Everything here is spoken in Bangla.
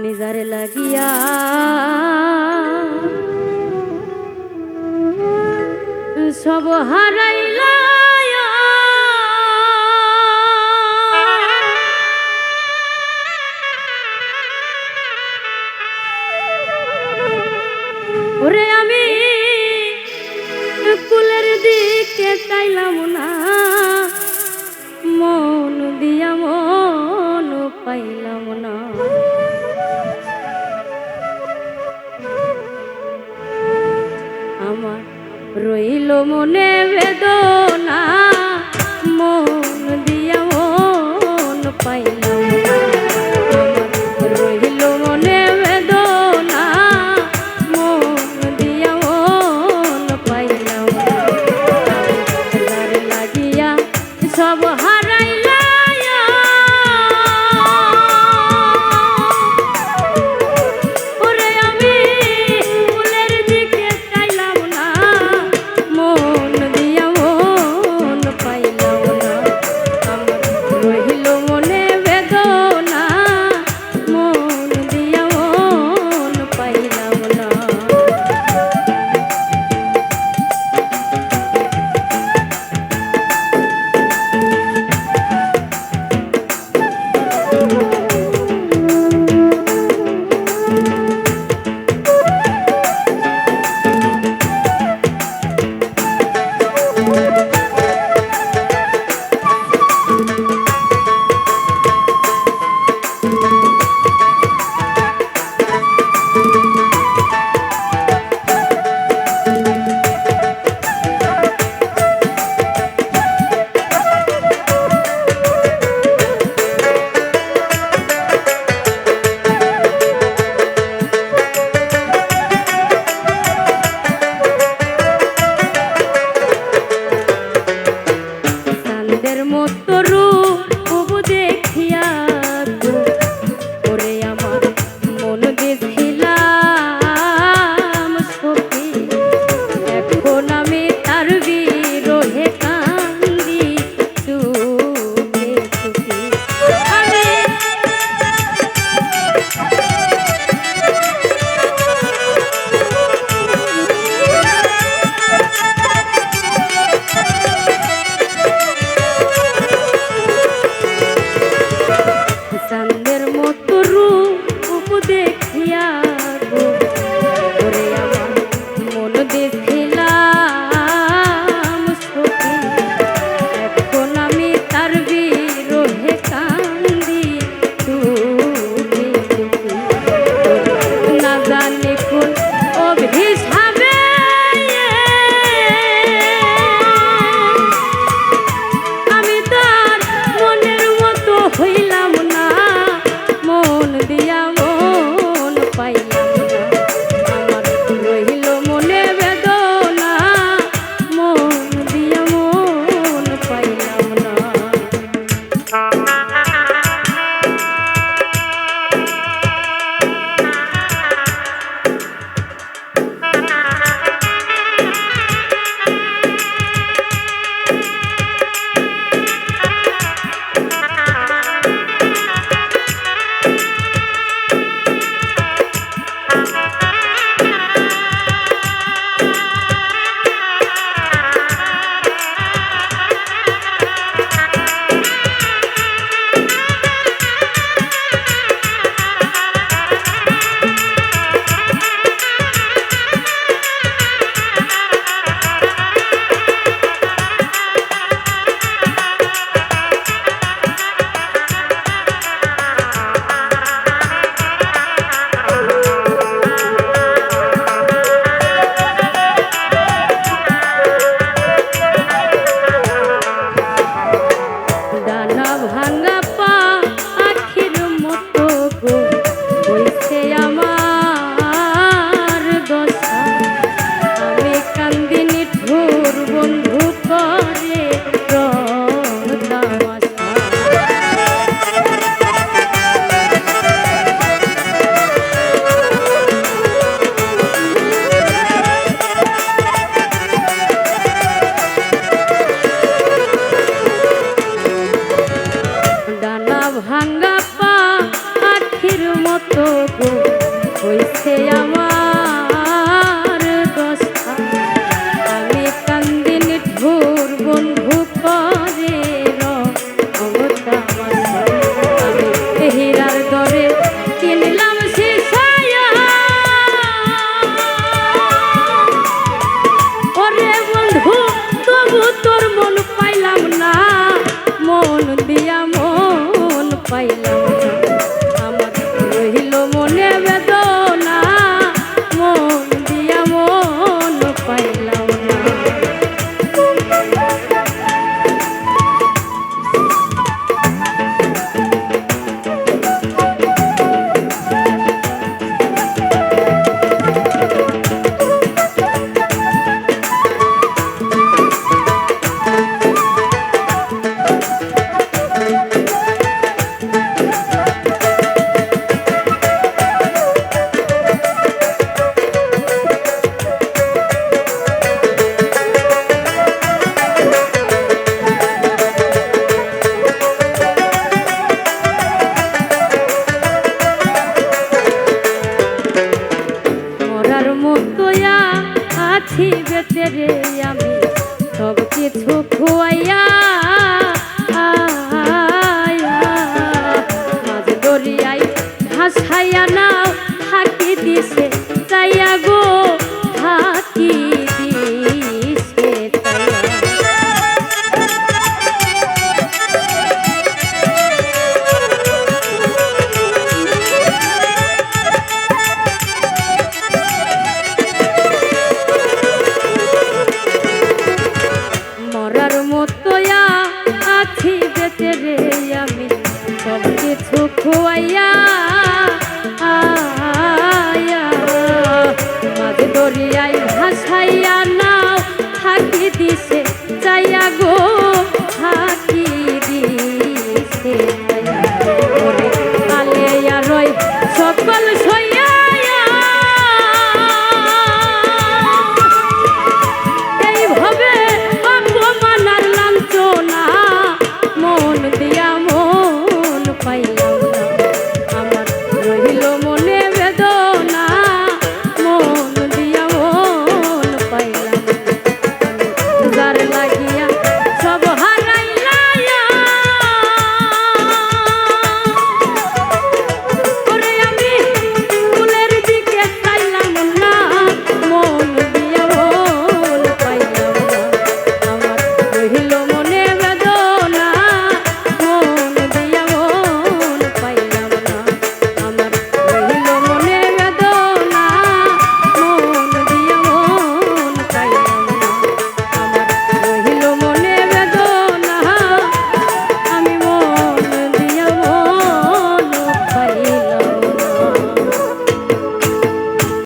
নিজারে লাগিয়া সব হারাইলা ওরে আমি কুলের দিকে চাইলাম না, মন দিয়া মন পাইলাম না। আমার রইল মনে বেদনা, মন দিয়া মন পাইলাম না। আমার রইল মনে বেদনা, মন দিয়া মন পাইলাম না। যার লাগিয়া সব হারাইলা হইছে আমার দশা আমি কান্দিন ঠুর বন্ধু করে রমতা আমি হীরার দরে কিনলাম শিশায়া ওরে বন্ধু তবু তোর মন পাইলাম না মন দিয়া মন পাইলাম না আমার রহিল মনে বেদনা মন দিয়া মন পাইলাম না আছি বেঁচে রে আমি সব কিছু খুয়াইয়া মাঝ দরিয়ায় ভাসাইয়া নাও থাকি দিছে চাইয়া গো থাকি দিছে মরার মতোয়া আছি বেঁচে রে আমি সব কিছু খুয়াইয়া মাঝ দরিয়ায় ভাসাইয়া নাও থাকি দিছে চাইয়া গো থাকি দিছে ওরে আলেয়া রয় সকল সইয়া এইভাবে অপমানার লাঞ্ছনা মন দিয়া মন পাইলাম না আমার রহিল মনে